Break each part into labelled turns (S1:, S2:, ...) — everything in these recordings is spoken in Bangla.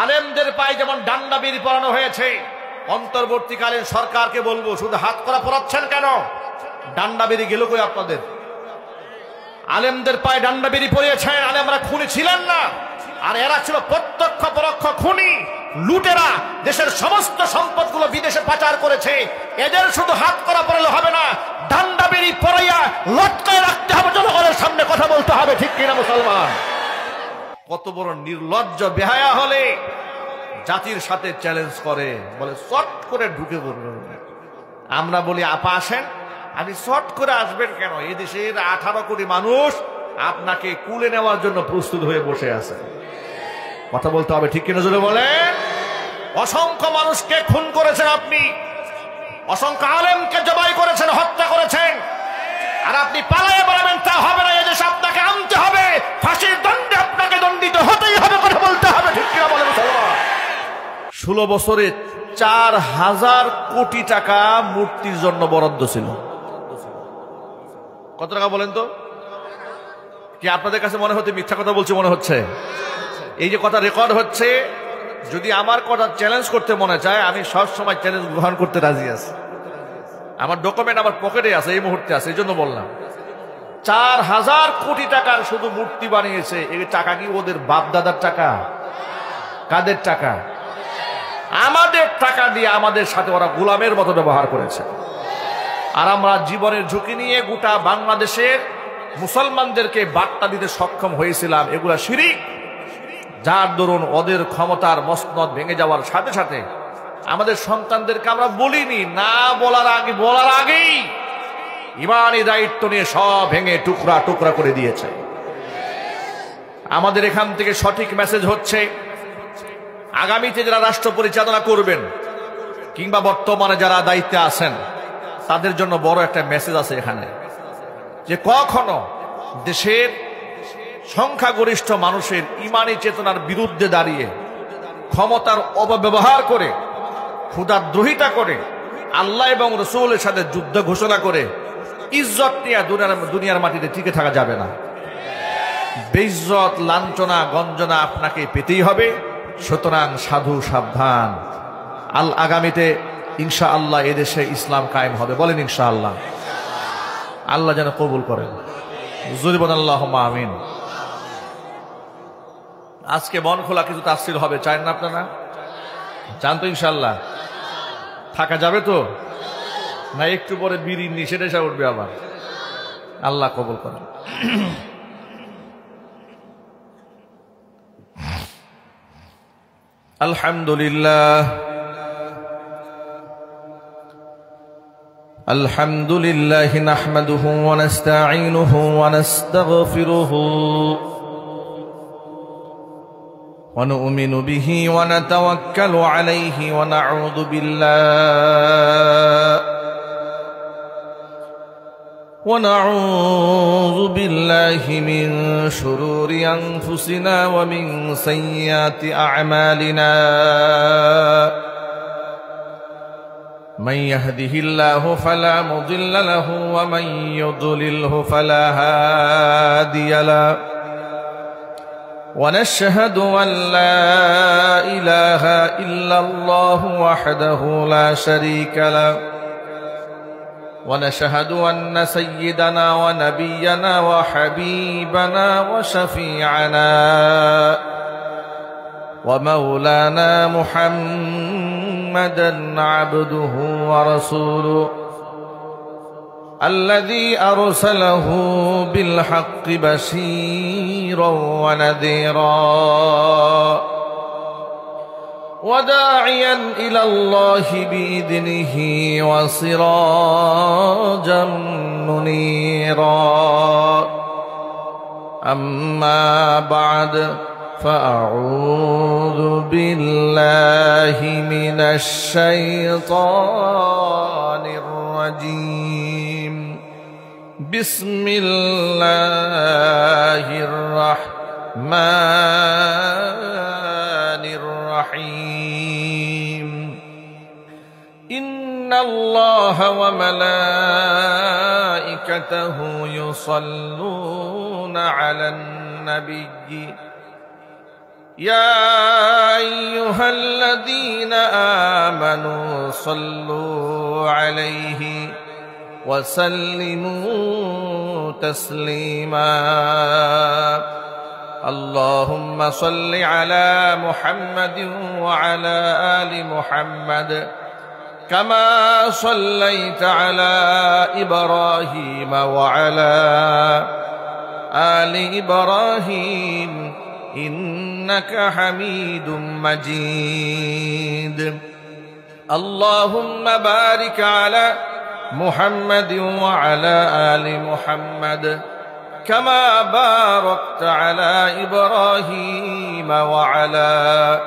S1: আলেমদের পায়ে যেমন ডান্ডা বিড়ি পরানো হয়েছে, অন্তর্বর্তীকালীন সরকারকে বলবো, শুধু হাত করা পরাচ্ছেন কেন? ডান্ডা বিড়ি গেল কই আপনাদের? আলেমদের পায়ে ডান্ডা বিড়ি পরিয়েছেন, আলেমরা খুনি ছিলেন না, আর এরা ছিল প্রত্যক্ষ পরোক্ষ খুনি, লুটেরা। দেশের সমস্ত সম্পদগুলো বিদেশে পাচার করেছে। এদের শুধু হাত করা পরালে হবে না, ডান্ডা বিড়ি পরাইয়া লটকায় রাখতে হবে, জনগণের সামনে কথা বলতে হবে, ঠিক কিনা মুসলমান? কত বড় নির্লজ্জ বেহায়া হলে জাতির সাথে চ্যালেঞ্জ করে, বলে শর্ট করে ঢুকে পড়বে। আমরা বলি আপা আসেন। আপনি শর্ট করে আসবেন কেন? এই দেশের 18 কোটি মানুষ আপনাকে কুলে নেওয়ার জন্য প্রস্তুত হয়ে বসে আছে। কথা বলতে হবে, ঠিক কিনা জোরে বলেন। অসংখ্য মানুষকে খুন করেছেন আপনি, অসংখ্য আলেমকে জবাই করেছেন, হত্যা করেছেন, আর আপনি পালায়ে বেড়াবেন তা হবে না। এদেশে আপনাকে আনতে হবে, ফাঁসির দণ্ডে আপনাকে দণ্ডিত হতেই হবে, কথা বলতে হবে, ঠিক কিনা বলেন মুসলমান? 16 বছরে 4000 কোটি টাকা মূর্তির জন্য বরাদ্দ ছিল। কত টাকা বলেন তো? কি আপনাদের কাছে মনে হচ্ছে মিথ্যা কথা বলছি? মনে হচ্ছে? এই যে কথা রেকর্ড হচ্ছে, যদি আমার কথা চ্যালেঞ্জ করতে মনে চায়, আমি সব সময় চ্যালেঞ্জ গ্রহণ করতে রাজি আছি। আমার ডকুমেন্ট আমার পকেটে আছে, এই মুহূর্তে আছে, এই জন্য বললাম। 4000 কোটি টাকার শুধু মূর্তি বানিয়েছে। এই টাকা কি ওদের বাপ দাদার টাকা? কাদের টাকা? আমাদের টাকা দিয়ে আমাদের সাথে ওরা গোলামের মতো ব্যবহার করেছে। আর আমরা জীবনের ঝুঁকি নিয়ে গোটা বাংলাদেশের মুসলমানদেরকে বার্তা দিতে সক্ষম হয়েছিলাম এগুলা শিরিক, যার দরুন ওদের ক্ষমতার মসনদ ভেঙে যাওয়ার সাথে সাথে আমাদের সন্তানদেরকে আমরা বলিনি, না বলার আগেই ইমানি দায়িত্ব নিয়ে সব ভেঙে টুকরা টুকরা করে দিয়েছে। আমাদের এখান থেকে সঠিক মেসেজ হচ্ছে, আগামীতে যারা রাষ্ট্র পরিচালনা করবেন কিংবা বর্তমানে যারা দায়িত্বে আছেন, তাদের জন্য বড় একটা মেসেজ আছে এখানে, যে কখনো দেশের সংখ্যাগরিষ্ঠ মানুষের ইমানি চেতনার বিরুদ্ধে দাঁড়িয়ে ক্ষমতার অপব্যবহার করে, ক্ষুধাদ্রোহিতা করে, আল্লাহ এবং রসুলের সাথে যুদ্ধ ঘোষণা করে ইজ্জত নিয়ে দুনিয়ার মাটিতে টিকে থাকা যাবে না। বেইজ্জত, লাঞ্ছনা, গঞ্জনা আপনাকে পেতেই হবে। সুতরাং সাধু সাবধান। আগামীতে ইনশাআল্লাহ এদেশে ইসলাম কায়েম হবে। বলেন ইনশাআল্লাহ। আল্লাহ যেন কবুল করেন। জুরিবান আল্লাহুম্মা আমিন। আজকে মন খোলা কিছু তাফসীর হবে, চান না আপনারা? চান তো ইনশাআল্লাহ? থাকা যাবে তো না? একটু পরে বিড়ি নিষেধ এসে উঠবে আবার। আল্লাহ কবুল করেন। আলহামদুলিল্লাহ আলহামদুলিল্লাহ নাহমাদুহু ওয়া নাস্তাঈনুহু ওয়া নাস্তাগফিরুহু ওয়া নু'মিনু বিহি ওয়া নাতাওয়াক্কালু আলাইহি ওয়া নাউযু বিল্লাহি মিন শুরুরি আনফুসিনা ওয়া মিন সাইয়্যাতি আ'মালিনা। من يهده الله فلا مضل له ومن يضلله فلا هادي له ونشهد أن لا إله إلا الله وحده لا شريك له ونشهد أن سيدنا ونبينا وحبيبنا وشفيعنا ومولانا محمدا عبده ورسوله الذي أرسله بالحق بشيرا ونذيرا وداعيا إلى الله بإذنه وسراجا منيرا. أما بعد فأعوذ بالله من الشيطان الرجيم. بسم الله الرحمن الرحيم. إن الله وملائكته يصلون على النبي يا أيها الذين آمنوا صلوا عليه وسلموا تسليما اللهم صل على محمد وعلى آل محمد كما صليت على إبراهيم وعلى آل إبراهيم إنك حميد مجيد اللهم بارك على محمد وعلى آل محمد كما باركت على إبراهيم وعلى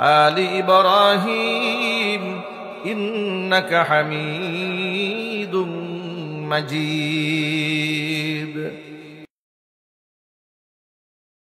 S1: آل إبراهيم إنك حميد مجيد